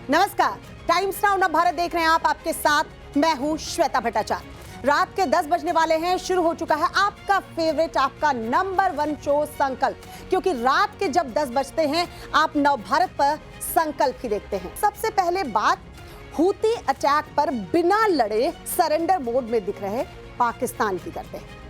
नमस्कार, times now Bharat देख रहे हैं आप, आपके साथ मैं हूं श्वेता भट्टाचार्य। रात के 10 बजने वाले हैं, शुरू हो चुका है आपका फेवरेट, आपका नंबर 1 शो संकल्प। क्योंकि रात के जब 10 बजते हैं आप नव भारत पर संकल्प ही देखते हैं। सबसे पहले बात हूती अटैक पर बिना लड़े सरेंडर मोड में दिख रहे पाकिस्तान की करते हैं।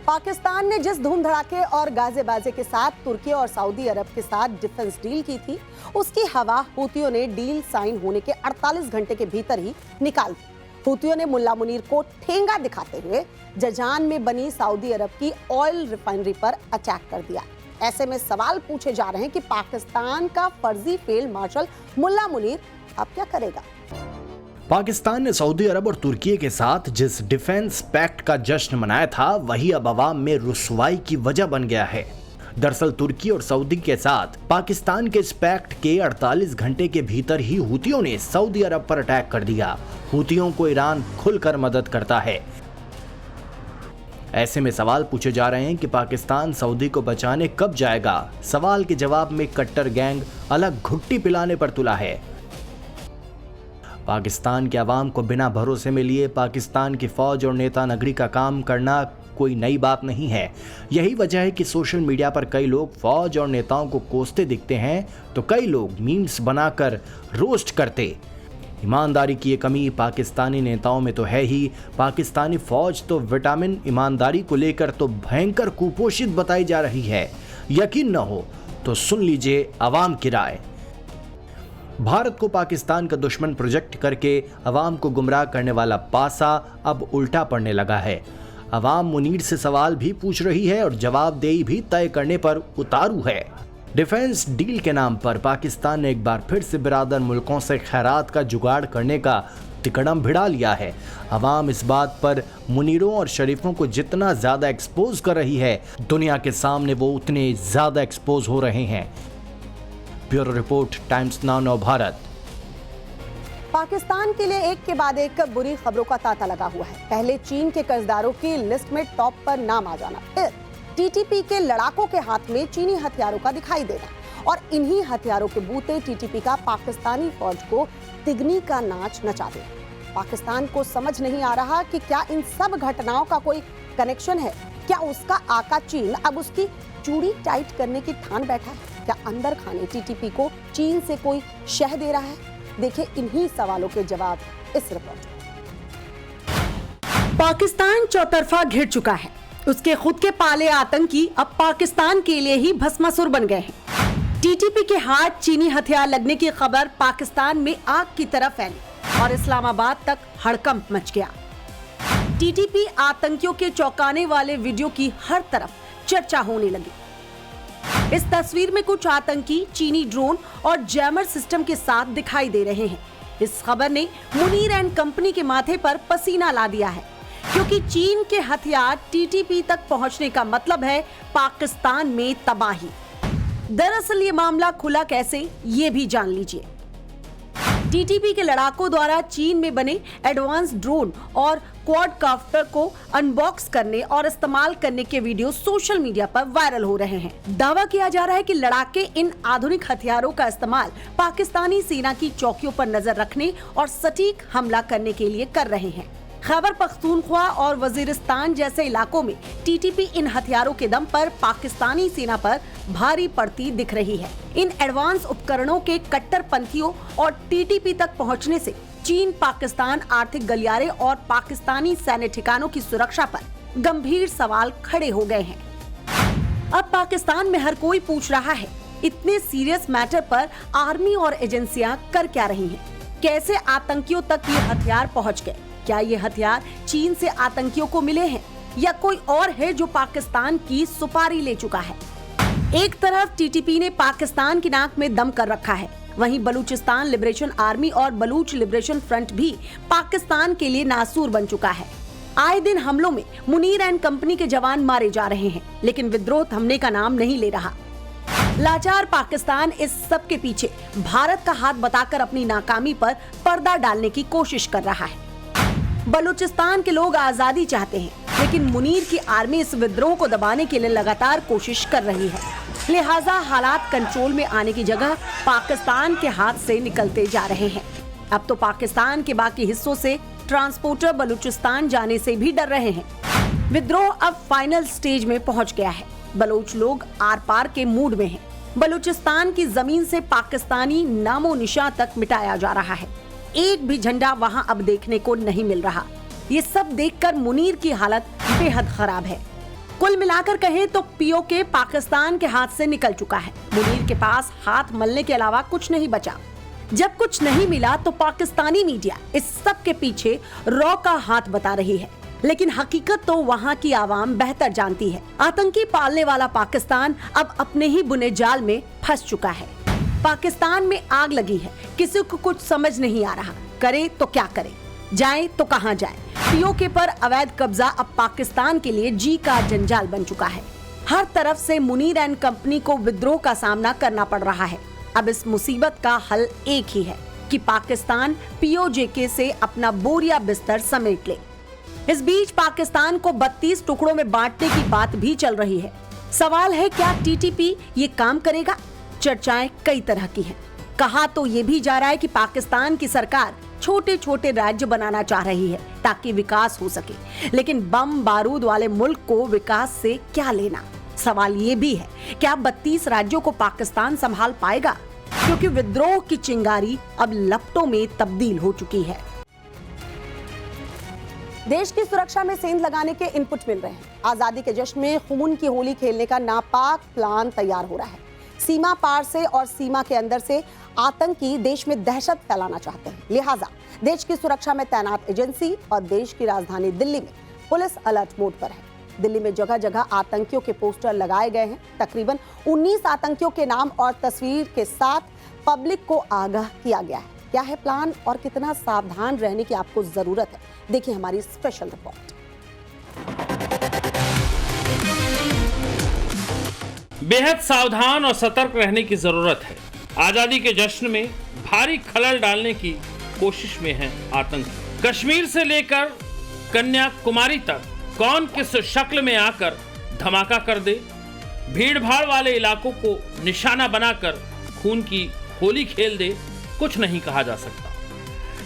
पाकिस्तान ने जिस धूम धड़ाके और गाजे बाजे के साथ तुर्की और सऊदी अरब के साथ डिफेंस डील की थी, उसकी हवा हूतियों ने डील साइन होने के 48 घंटे के भीतर ही निकाल दी। हूतियों ने मुल्ला मुनीर को ठेंगा दिखाते हुए जजान में बनी सऊदी अरब की ऑयल रिफाइनरी पर अटैक कर दिया। ऐसे में सवाल पूछे जा रहे हैं कि पाकिस्तान का फर्जी फील्ड मार्शल मुल्ला मुनीर अब क्या करेगा। पाकिस्तान ने सऊदी अरब और तुर्की के साथ जिस डिफेंस पैक्ट का जश्न मनाया था, वही अब अवाम में रुसवाई की वजह बन गया है। दरअसल तुर्की और सऊदी के साथ पाकिस्तान के इस पैक्ट के 48 घंटे के भीतर ही हूतियों ने सऊदी अरब पर अटैक कर दिया। हूतियों को ईरान खुलकर मदद करता है। ऐसे में सवाल पूछे जा रहे हैं कि पाकिस्तान सऊदी को बचाने कब जाएगा। सवाल के जवाब में कट्टर गैंग अलग घुट्टी पिलाने पर तुला है। पाकिस्तान के अवाम को बिना भरोसे में लिए पाकिस्तान की फौज और नेता नगरी का काम करना कोई नई बात नहीं है। यही वजह है कि सोशल मीडिया पर कई लोग फौज और नेताओं को कोसते दिखते हैं, तो कई लोग मीम्स बनाकर रोस्ट करते। ईमानदारी की ये कमी पाकिस्तानी नेताओं में तो है ही। पाकिस्तानी फौज तो विटामिन ईमानदारी को लेकर तो भयंकर कुपोषित बताई जा रही है। यकीन न हो तो सुन लीजिए अवाम की राय। भारत को पाकिस्तान का दुश्मन प्रोजेक्ट करके अवाम को गुमराह करने वाला पासा अब उल्टा पड़ने लगा है। अवाम मुनीर से सवाल भी पूछ रही है और जवाबदेही भी तय करने पर उतारू है। डिफेंस डील के नाम पर पाकिस्तान ने एक बार फिर से बिरादर मुल्कों से खैरात का जुगाड़ करने का तिकड़म भिड़ा लिया है। अवाम इस बात पर मुनीरों और शरीफों को जितना ज्यादा एक्सपोज कर रही है, दुनिया के सामने वो उतने ज्यादा एक्सपोज हो रहे हैं। ब्यूरो रिपोर्ट, टाइम्स नाउ नव भारत। पाकिस्तान के लिए एक के बाद एक बुरी खबरों का तांता लगा हुआ है। पहले चीन के कर्जदारों की लिस्ट में टॉप पर नाम आ जाना, फिर टीटीपी के लड़ाकों के हाथ में चीनी हथियारों का दिखाई देना, और इन्हीं हथियारों के बूते टीटीपी का पाकिस्तानी फौज को तिगनी का नाच नचा देना। पाकिस्तान को समझ नहीं आ रहा कि क्या इन सब घटनाओं का कोई कनेक्शन है। क्या उसका आका चीन अब उसकी चूड़ी टाइट करने की ठान बैठा है? क्या अंदर खाने टीटीपी को चीन से कोई शह दे रहा है? देखिए इन्हीं सवालों के जवाब इस रिपोर्ट। पाकिस्तान चौतरफा घिर चुका है। उसके खुद के पाले आतंकी अब पाकिस्तान के लिए ही भस्मासुर बन गए हैं। टीटीपी के हाथ चीनी हथियार लगने की खबर पाकिस्तान में आग की तरह फैली और इस्लामाबाद तक हड़कंप मच गया। टीटीपी आतंकियों के चौंकाने वाले वीडियो की हर तरफ चर्चा होने लगी। इस तस्वीर में कुछ आतंकी चीनी ड्रोन और जैमर सिस्टम के साथ दिखाई दे रहे हैं। इस खबर ने मुनीर एंड कंपनी के माथे पर पसीना ला दिया है, क्योंकि चीन के हथियार टीटीपी तक पहुंचने का मतलब है पाकिस्तान में तबाही। दरअसल ये मामला खुला कैसे, ये भी जान लीजिए। टीटीपी के लड़ाकों द्वारा चीन में बने एडवांस ड्रोन और क्वाडकॉप्टर को अनबॉक्स करने और इस्तेमाल करने के वीडियो सोशल मीडिया पर वायरल हो रहे हैं। दावा किया जा रहा है कि लड़ाके इन आधुनिक हथियारों का इस्तेमाल पाकिस्तानी सेना की चौकियों पर नजर रखने और सटीक हमला करने के लिए कर रहे हैं। खैबर पख्तूनख्वा और वजीरिस्तान जैसे इलाकों में टीटीपी इन हथियारों के दम पर पाकिस्तानी सेना पर भारी पड़ती दिख रही है। इन एडवांस उपकरणों के कट्टरपंथियों और टीटीपी तक पहुंचने से चीन पाकिस्तान आर्थिक गलियारे और पाकिस्तानी सैन्य ठिकानों की सुरक्षा पर गंभीर सवाल खड़े हो गए हैं। अब पाकिस्तान में हर कोई पूछ रहा है, इतने सीरियस मैटर पर आर्मी और एजेंसियां कर क्या रही हैं? कैसे आतंकियों तक ये हथियार पहुंच गए? क्या ये हथियार चीन से आतंकियों को मिले हैं या कोई और है जो पाकिस्तान की सुपारी ले चुका है? एक तरफ टीटीपी ने पाकिस्तान की नाक में दम कर रखा है, वहीं बलूचिस्तान लिबरेशन आर्मी और बलूच लिबरेशन फ्रंट भी पाकिस्तान के लिए नासूर बन चुका है। आए दिन हमलों में मुनीर एंड कंपनी के जवान मारे जा रहे हैं, लेकिन विद्रोह थमने का नाम नहीं ले रहा। लाचार पाकिस्तान इस सब के पीछे भारत का हाथ बताकर अपनी नाकामी पर पर्दा डालने की कोशिश कर रहा है। बलूचिस्तान के लोग आजादी चाहते हैं, लेकिन मुनीर की आर्मी इस विद्रोह को दबाने के लिए लगातार कोशिश कर रही है। लिहाजा हालात कंट्रोल में आने की जगह पाकिस्तान के हाथ से निकलते जा रहे हैं। अब तो पाकिस्तान के बाकी हिस्सों से ट्रांसपोर्टर बलूचिस्तान जाने से भी डर रहे हैं। विद्रोह अब फाइनल स्टेज में पहुंच गया है। बलोच लोग आर पार के मूड में हैं। बलूचिस्तान की जमीन से पाकिस्तानी नामो निशान तक मिटाया जा रहा है। एक भी झंडा वहां अब देखने को नहीं मिल रहा। ये सब देखकर मुनीर की हालत बेहद खराब है। कुल मिलाकर कहें तो पीओके पाकिस्तान के हाथ से निकल चुका है। मुनीर के पास हाथ मलने के अलावा कुछ नहीं बचा। जब कुछ नहीं मिला तो पाकिस्तानी मीडिया इस सब के पीछे रॉ का हाथ बता रही है, लेकिन हकीकत तो वहाँ की आवाम बेहतर जानती है। आतंकी पालने वाला पाकिस्तान अब अपने ही बुने जाल में फंस चुका है। पाकिस्तान में आग लगी है, किसी को कुछ समझ नहीं आ रहा। करे तो क्या करे, जाए तो कहां जाए। पीओके पर अवैध कब्जा अब पाकिस्तान के लिए जी का जंजाल बन चुका है। हर तरफ से मुनीर एंड कंपनी को विद्रोह का सामना करना पड़ रहा है। अब इस मुसीबत का हल एक ही है कि पाकिस्तान पीओजेके से अपना बोरिया बिस्तर समेट ले। इस बीच पाकिस्तान को 32 टुकड़ों में बांटने की बात भी चल रही है। सवाल है, क्या टीटीपी ये काम करेगा? चर्चाएं कई तरह की हैं। कहा तो ये भी जा रहा है कि पाकिस्तान की सरकार छोटे छोटे राज्य बनाना चाह रही है ताकि विकास हो सके, लेकिन बम बारूद वाले मुल्क को विकास से क्या लेना? सवाल ये भी है, क्या 32 राज्यों को पाकिस्तान संभाल पाएगा? क्योंकि विद्रोह की चिंगारी अब लपटों में तब्दील हो चुकी है। देश की सुरक्षा में सेंध लगाने के इनपुट मिल रहे हैं। आजादी के जश्न में खून की होली खेलने का नापाक प्लान तैयार हो रहा है। सीमा पार से और सीमा के अंदर से आतंकी देश में दहशत फैलाना चाहते हैं। लिहाजा देश की सुरक्षा में तैनात एजेंसी और देश की राजधानी दिल्ली में पुलिस अलर्ट मोड पर है। दिल्ली में जगह जगह आतंकियों के पोस्टर लगाए गए हैं। तकरीबन 19 आतंकियों के नाम और तस्वीर के साथ पब्लिक को आगाह किया गया है। क्या है प्लान और कितना सावधान रहने की आपको जरूरत है, देखिए हमारी स्पेशल रिपोर्ट। बेहद सावधान और सतर्क रहने की जरूरत है। आजादी के जश्न में भारी खलल डालने की कोशिश में है आतंकी। कश्मीर से लेकर कन्याकुमारी तक कौन किस शक्ल में आकर धमाका कर दे, भीड़ भाड़ वाले इलाकों को निशाना बनाकर खून की होली खेल दे, कुछ नहीं कहा जा सकता।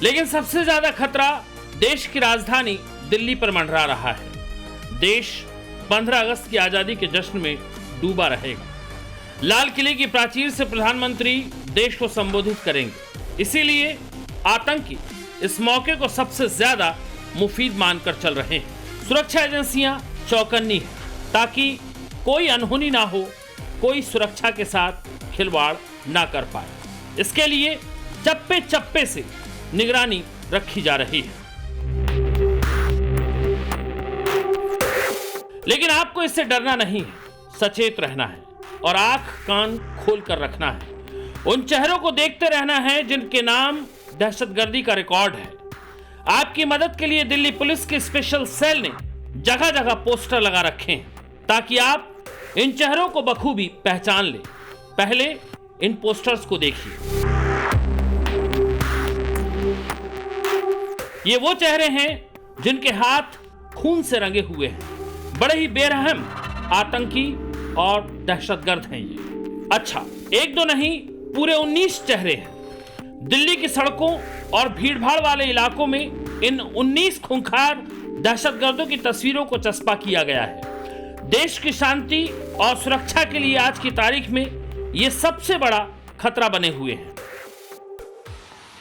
लेकिन सबसे ज्यादा खतरा देश की राजधानी दिल्ली पर मंडरा रहा है। देश 15 अगस्त की आजादी के जश्न में डूबा रहेगा। लाल किले की प्राचीर से प्रधानमंत्री देश को संबोधित करेंगे। इसीलिए आतंकी इस मौके को सबसे ज्यादा मुफीद मानकर चल रहे हैं। सुरक्षा एजेंसियां चौकन्नी हैं ताकि कोई अनहोनी ना हो, कोई सुरक्षा के साथ खिलवाड़ ना कर पाए। इसके लिए चप्पे चप्पे से निगरानी रखी जा रही है। लेकिन आपको इससे डरना नहीं है, सचेत रहना है और आंख कान खोल कर रखना है। उन चेहरों को देखते रहना है जिनके नाम दहशतगर्दी का रिकॉर्ड है। आपकी मदद के लिए दिल्ली पुलिस की स्पेशल सेल ने जगह जगह पोस्टर लगा रखे हैं ताकि आप इन चेहरों को बखूबी पहचान लें। पहले इन पोस्टर्स को देखिए। ये वो चेहरे हैं जिनके हाथ खून से रंगे हुए हैं। बड़े ही बेरहम आतंकी और दहशतगर्द हैं ये। अच्छा, एक दो नहीं, पूरे 19 चेहरे हैं। दिल्ली की सड़कों और भीड़भाड़ वाले इलाकों में इन 19 खूंखार दहशतगर्दों की तस्वीरों को चस्पा किया गया है। देश की शांति और सुरक्षा के लिए आज की तारीख में ये सबसे बड़ा खतरा बने हुए हैं।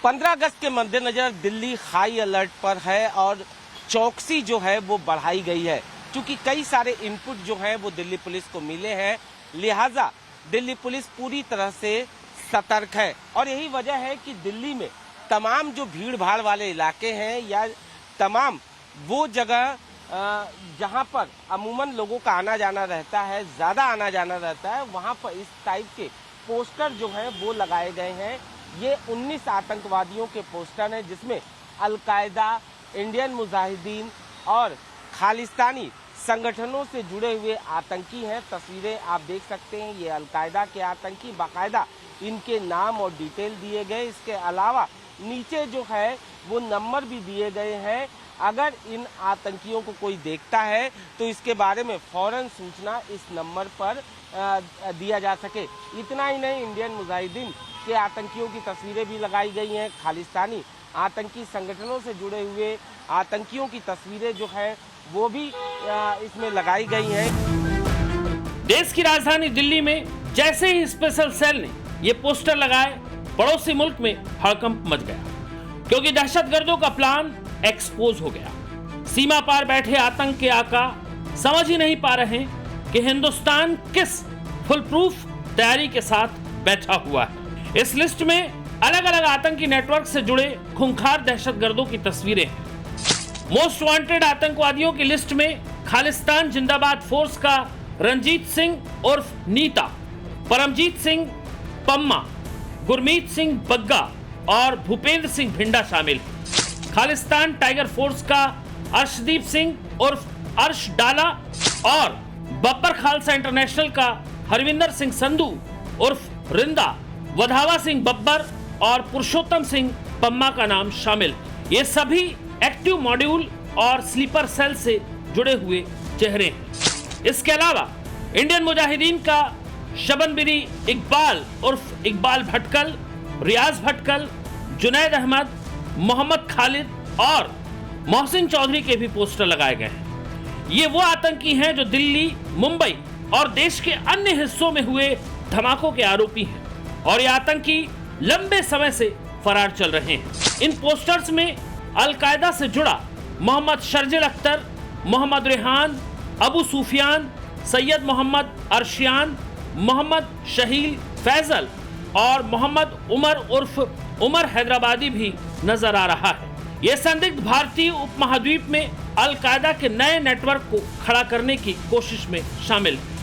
15 अगस्त के मद्देनजर दिल्ली हाई अलर्ट पर है और चौकसी जो है वो बढ़ाई गई है। क्योंकि कई सारे इनपुट जो हैं वो दिल्ली पुलिस को मिले हैं, लिहाजा दिल्ली पुलिस पूरी तरह से सतर्क है। और यही वजह है कि दिल्ली में तमाम जो भीड़ भाड़ वाले इलाके हैं या तमाम वो जगह जहां पर अमूमन लोगों का आना जाना रहता है, ज़्यादा आना जाना रहता है, वहां पर इस टाइप के पोस्टर जो हैं वो लगाए गए हैं। ये 19 आतंकवादियों के पोस्टर हैं जिसमें अलकायदा, इंडियन मुजाहिदीन और खालिस्तानी संगठनों से जुड़े हुए आतंकी हैं। तस्वीरें आप देख सकते हैं, ये अलकायदा के आतंकी, बाकायदा इनके नाम और डिटेल दिए गए। इसके अलावा नीचे जो है वो नंबर भी दिए गए हैं। अगर इन आतंकियों को कोई देखता है तो इसके बारे में फौरन सूचना इस नंबर पर दिया जा सके। इतना ही नहीं, इंडियन मुजाहिदीन के आतंकियों की तस्वीरें भी लगाई गई हैं। खालिस्तानी आतंकी संगठनों से जुड़े हुए आतंकियों की तस्वीरें जो है वो भी इसमें लगाई गई हैं। देश की राजधानी दिल्ली में जैसे ही स्पेशल सेल ने ये पोस्टर लगाए, पड़ोसी मुल्क में हड़कंप मच गया, क्योंकि दहशतगर्दों का प्लान एक्सपोज हो गया। सीमा पार बैठे आतंक के आका समझ ही नहीं पा रहे कि हिंदुस्तान किस फुल प्रूफ तैयारी के साथ बैठा हुआ है। इस लिस्ट में अलग अलग आतंकी नेटवर्क से जुड़े खूंखार दहशतगर्दों की तस्वीरें हैं। मोस्ट वांटेड आतंकवादियों की लिस्ट में खालिस्तान जिंदाबाद फोर्स का रंजीत सिंह उर्फ नीता, परमजीत सिंह पम्मा, गुरमीत सिंह बग्गा और भूपेंद्र सिंह भिंडा शामिल हैं। खालिस्तान टाइगर फोर्स का अर्शदीप सिंह उर्फ अर्श डाला और बब्बर खालसा इंटरनेशनल का हरविंदर सिंह संधू उर्फ रिंदा, वधावा सिंह बब्बर और पुरुषोत्तम सिंह पम्मा का नाम शामिल है। ये सभी एक्टिव मॉड्यूल और स्लीपर सेल से जुड़े हुए चेहरे हैं। इसके अलावा इंडियन मुजाहिदीन का शबनबिरी इकबाल उर्फ इकबाल भटकल, रियाज भटकल, जुनैद अहमद, मोहम्मद खालिद और मोहसिन चौधरी के भी पोस्टर लगाए गए हैं। ये वो आतंकी हैं जो दिल्ली, मुंबई और देश के अन्य हिस्सों में हुए धमाकों के आरोपी हैं और ये आतंकी लंबे समय से फरार चल रहे हैं। इन पोस्टर्स में अलकायदा से जुड़ा मोहम्मद शर्जिल अख्तर, मोहम्मद रेहान, अबू सुफियान, सैयद मोहम्मद अर्शियान, मोहम्मद शहील फैजल और मोहम्मद उमर उर्फ उमर हैदराबादी भी नजर आ रहा है। ये संदिग्ध भारतीय उपमहाद्वीप में अलकायदा के नए नेटवर्क को खड़ा करने की कोशिश में शामिल है।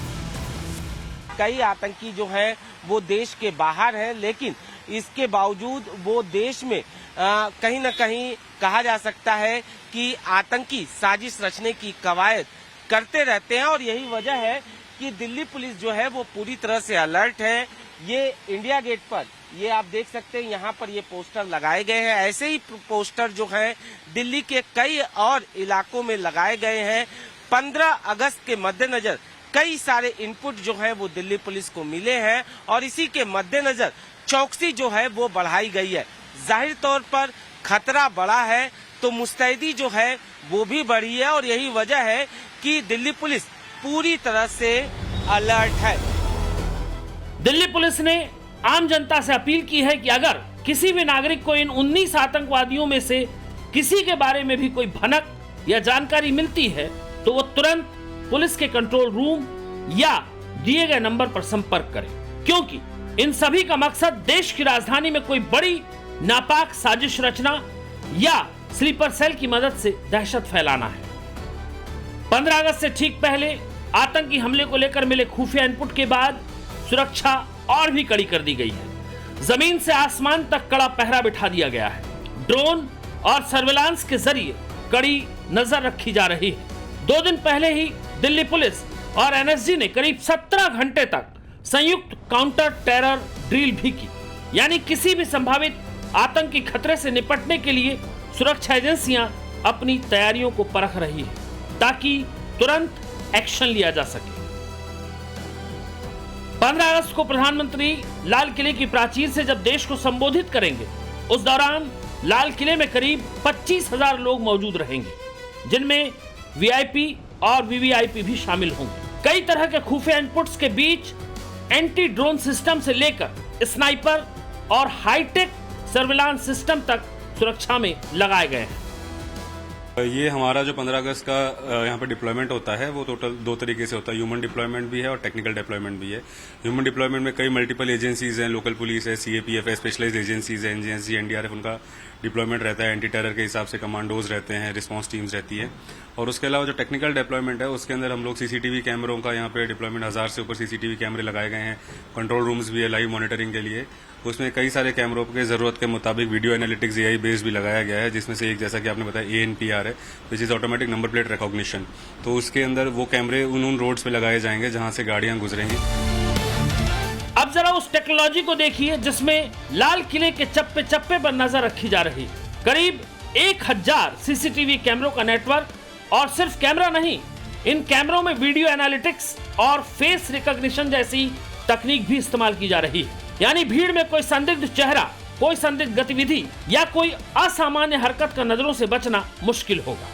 कई आतंकी जो है वो देश के बाहर है, लेकिन इसके बावजूद वो देश में कहीं न कहीं कहा जा सकता है कि आतंकी साजिश रचने की कवायद करते रहते हैं और यही वजह है कि दिल्ली पुलिस जो है वो पूरी तरह से अलर्ट है। ये इंडिया गेट पर ये आप देख सकते हैं, यहाँ पर ये पोस्टर लगाए गए हैं। ऐसे ही पोस्टर जो है दिल्ली के कई और इलाकों में लगाए गए हैं। 15 अगस्त के मद्देनजर कई सारे इनपुट जो है वो दिल्ली पुलिस को मिले हैं और इसी के मद्देनजर चौकसी जो है वो बढ़ाई गई है। जाहिर तौर पर खतरा बढ़ा है तो मुस्तैदी जो है वो भी बढ़ी है और यही वजह है कि दिल्ली पुलिस पूरी तरह से अलर्ट है। दिल्ली पुलिस ने आम जनता से अपील की है कि अगर किसी भी नागरिक को इन 19 आतंकवादियों में से किसी के बारे में भी कोई भनक या जानकारी मिलती है तो वो तुरंत पुलिस के कंट्रोल रूम या दिए गए नंबर पर संपर्क करें, क्योंकि इन सभी का मकसद देश की राजधानी में कोई बड़ी नापाक साजिश रचना या स्लीपर सेल की मदद से दहशत फैलाना है। 15 अगस्त से ठीक पहले आतंकी हमले को लेकर मिले खुफिया इनपुट के बाद सुरक्षा और भी कड़ी कर दी गई है। जमीन से आसमान तक कड़ा पहरा बिठा दिया गया है। ड्रोन और सर्विलांस के जरिए कड़ी नजर रखी जा रही है। 2 दिन पहले ही दिल्ली पुलिस और एनएसजी ने करीब 17 घंटे तक संयुक्त काउंटर टेरर ड्रिल भी की, यानी किसी भी संभावित आतंकी खतरे से निपटने के लिए सुरक्षा एजेंसियां अपनी तैयारियों को परख रही है ताकि तुरंत एक्शन लिया जा सके। 15 अगस्त को प्रधानमंत्री लाल किले की प्राचीर से जब देश को संबोधित करेंगे, उस दौरान लाल किले में करीब 25,000 लोग मौजूद रहेंगे, जिनमें वीआईपी और वीवीआईपी भी शामिल होंगे। कई तरह के खुफिया इनपुट्स के बीच एंटी ड्रोन सिस्टम से लेकर स्नाइपर और हाईटेक सर्विलांस सिस्टम तक सुरक्षा में लगाए गए हैं। ये हमारा जो 15 अगस्त का यहाँ पर डिप्लॉयमेंट होता है वो टोटल 2 तरीके से होता है। ह्यूमन डिप्लॉयमेंट भी है और टेक्निकल डिप्लॉयमेंट भी है। ह्यूमन डिप्लॉयमेंट में कई मल्टीपल एजेंसीज हैं, लोकल पुलिस है, सीएपीएफ है, स्पेशलाइज्ड एजेंसीज है, एनजीएसजी, एनडीआरएफ, उनका डिप्लॉयमेंट रहता है। एंटी टेरर के हिसाब से कमांडोज रहते हैं, रिस्पांस टीम्स रहती है। और उसके अलावा जो टेक्निकल डिप्लॉयमेंट है उसके अंदर हम लोग सीसीटीवी कैमरों का यहाँ पे डिप्लॉयमेंट 1000 से ऊपर सीसीटीवी कैमरे लगाए गए हैं। कंट्रोल रूम्स भी है लाइव मॉनिटरिंग के लिए। उसमें कई सारे कैमरों के जरूरत के मुताबिक वीडियो एनालिटिक्स एआई बेस भी लगाया गया है, जिसमें से एक जैसा कि आपने बताया ANPR है, which is automatic number plate recognition. तो उसके अंदर वो कैमरे उन रोड्स पे लगाए जाएंगे जहां से गाड़ियां गुजरेंगी। अब जरा उस टेक्नोलॉजी को देखिए जिसमें लाल किले के चप्पे चप्पे पर नजर रखी जा रही है। करीब 1000 सीसीटीवी कैमरों का नेटवर्क और सिर्फ कैमरा नहीं, इन कैमरों में वीडियो एनालिटिक्स और फेस रिकॉग्निशन जैसी तकनीक भी इस्तेमाल की जा रही है। यानी भीड़ में कोई संदिग्ध चेहरा, कोई संदिग्ध गतिविधि या कोई असामान्य हरकत का नजरों से बचना मुश्किल होगा।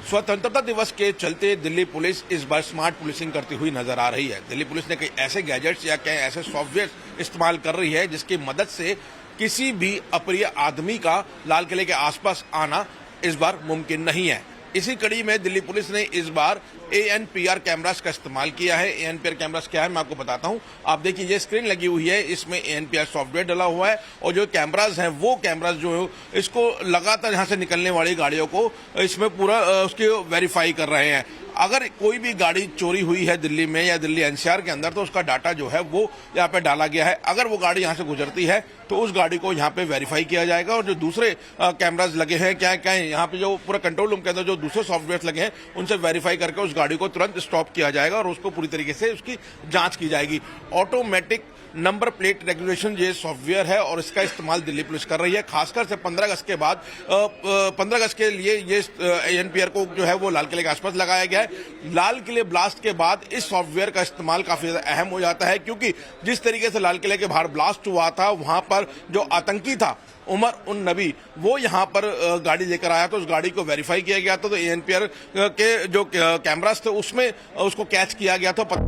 स्वतंत्रता दिवस के चलते दिल्ली पुलिस इस बार स्मार्ट पुलिसिंग करती हुई नजर आ रही है। दिल्ली पुलिस ने कई ऐसे गैजेट्स या कई ऐसे सॉफ्टवेयर इस्तेमाल कर रही है जिसकी मदद से किसी भी अप्रिय आदमी का लाल किले के आसपास आना इस बार मुमकिन नहीं है। इसी कड़ी में दिल्ली पुलिस ने इस बार ANPR कैमरास का इस्तेमाल किया है। ANPR कैमरास क्या है मैं आपको बताता हूं। आप देखिए ये स्क्रीन लगी हुई है, इसमें ANPR सॉफ्टवेयर डला हुआ है और जो कैमरास हैं वो कैमरास जो है इसको लगातार यहां से निकलने वाली गाड़ियों को इसमें पूरा उसके वेरीफाई कर रहे हैं। अगर कोई भी गाड़ी चोरी हुई है दिल्ली में या दिल्ली NCR के अंदर तो उसका डाटा जो है वो यहाँ पे डाला गया है। अगर वो गाड़ी यहाँ से गुजरती है तो उस गाड़ी को यहाँ पे वेरीफाई किया जाएगा और जो दूसरे कैमरास लगे हैं क्या क्या है यहाँ पे जो पूरा कंट्रोल रूम के अंदर जो दूसरे सॉफ्टवेयर लगे हैं उनसे वेरीफाई करके उस गाड़ी को तुरंत स्टॉप किया जाएगा और उसको पूरी तरीके से उसकी जांच की जाएगी। ऑटोमेटिक नंबर प्लेट रेगुलेशन ये सॉफ्टवेयर है और इसका इस्तेमाल दिल्ली पुलिस कर रही है। खासकर से 15 अगस्त के बाद 15 अगस्त के लिए ये ANPR को जो है वो लाल किले के आसपास लगाया गया है। लाल किले ब्लास्ट के बाद इस सॉफ्टवेयर का इस्तेमाल काफी ज्यादा अहम हो जाता है क्योंकि जिस तरीके से लाल किले के बाहर ब्लास्ट हुआ था वहां पर जो आतंकी था उमर उन नबी वो यहाँ पर गाड़ी लेकर आया तो उस गाड़ी को वेरीफाई किया गया था तो ANPR के जो कैमरास थे उसमें उसको कैच किया गया था।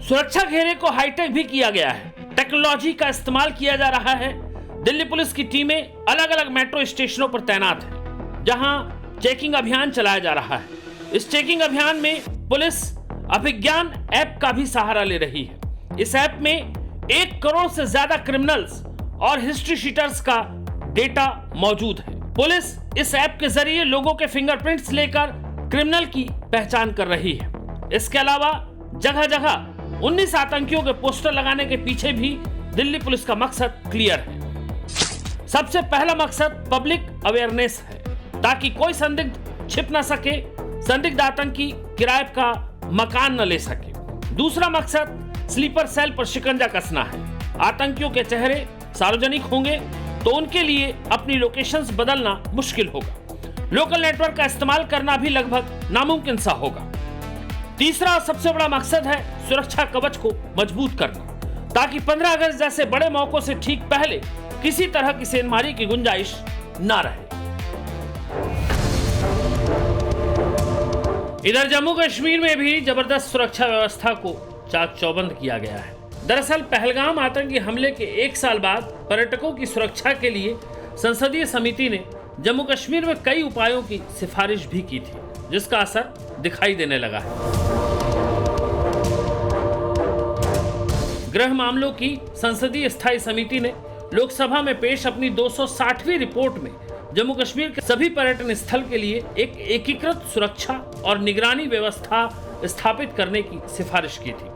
सुरक्षा घेरे को हाईटेक भी किया गया है, टेक्नोलॉजी का इस्तेमाल किया जा रहा है। दिल्ली पुलिस की टीमें अलग अलग मेट्रो स्टेशनों पर तैनात है जहां चेकिंग अभियान चलाया जा रहा है। इस चेकिंग अभियान में पुलिस अभिज्ञान ऐप का भी सहारा ले रही है। इस ऐप में 1 करोड़ से ज्यादा क्रिमिनल्स और हिस्ट्री शीटर्स का डेटा मौजूद है। पुलिस इस ऐप के जरिए लोगों के फिंगरप्रिंट्स लेकर क्रिमिनल की पहचान कर रही है। इसके अलावा जगह जगह 19 आतंकियों के पोस्टर लगाने के पीछे भी दिल्ली पुलिस का मकसद क्लियर है। सबसे पहला मकसद पब्लिक अवेयरनेस है ताकि कोई संदिग्ध छिप न सके, संदिग्ध आतंकी किराए का मकान न ले सके। दूसरा मकसद स्लीपर सेल पर शिकंजा कसना है। आतंकियों के चेहरे सार्वजनिक होंगे तो उनके लिए अपनी लोकेशंस बदलना मुश्किल होगा। लोकल नेटवर्क का इस्तेमाल करना भी लगभग नामुमकिन सा होगा। तीसरा और सबसे बड़ा मकसद है सुरक्षा कवच को मजबूत करना ताकि 15 अगस्त जैसे बड़े मौकों से ठीक पहले किसी तरह की सेंधमारी की गुंजाइश ना रहे। इधर जम्मू कश्मीर में भी जबरदस्त सुरक्षा व्यवस्था को चाक चौबंद किया गया है। दरअसल पहलगाम आतंकी हमले के 1 साल बाद पर्यटकों की सुरक्षा के लिए संसदीय समिति ने जम्मू कश्मीर में कई उपायों की सिफारिश भी की थी जिसका असर दिखाई देने लगा है। गृह मामलों की संसदीय स्थायी समिति ने लोकसभा में पेश अपनी 260वीं रिपोर्ट में जम्मू कश्मीर के सभी पर्यटन स्थल के लिए एक एकीकृत सुरक्षा और निगरानी व्यवस्था स्थापित करने की सिफारिश की थी,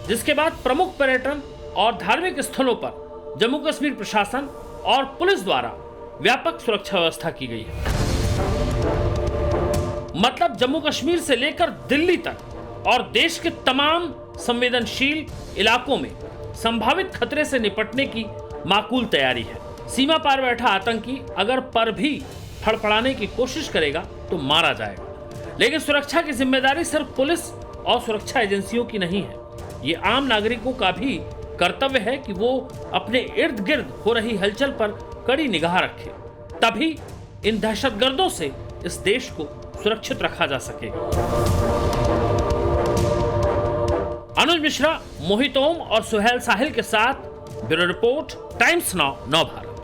जिसके बाद प्रमुख पर्यटन और धार्मिक स्थलों पर जम्मू कश्मीर प्रशासन और पुलिस द्वारा व्यापक सुरक्षा व्यवस्था की गई है। मतलब जम्मू कश्मीर से लेकर दिल्ली तक और देश के तमाम संवेदनशील इलाकों में संभावित खतरे से निपटने की माकूल तैयारी है। सीमा पार बैठा आतंकी अगर पर भी फड़फड़ाने की कोशिश करेगा तो मारा जाएगा। लेकिन सुरक्षा की जिम्मेदारी सिर्फ पुलिस और सुरक्षा एजेंसियों की नहीं है, ये आम नागरिकों का भी कर्तव्य है कि वो अपने इर्द गिर्द हो रही हलचल पर कड़ी निगाह रखे, तभी इन दहशतगर्दों से इस देश को सुरक्षित रखा जा सकेगा। अनुज मिश्रा, मोहित ओम और सुहेल साहिल के साथ ब्यूरो रिपोर्ट, टाइम्स नाउ, नव भारत।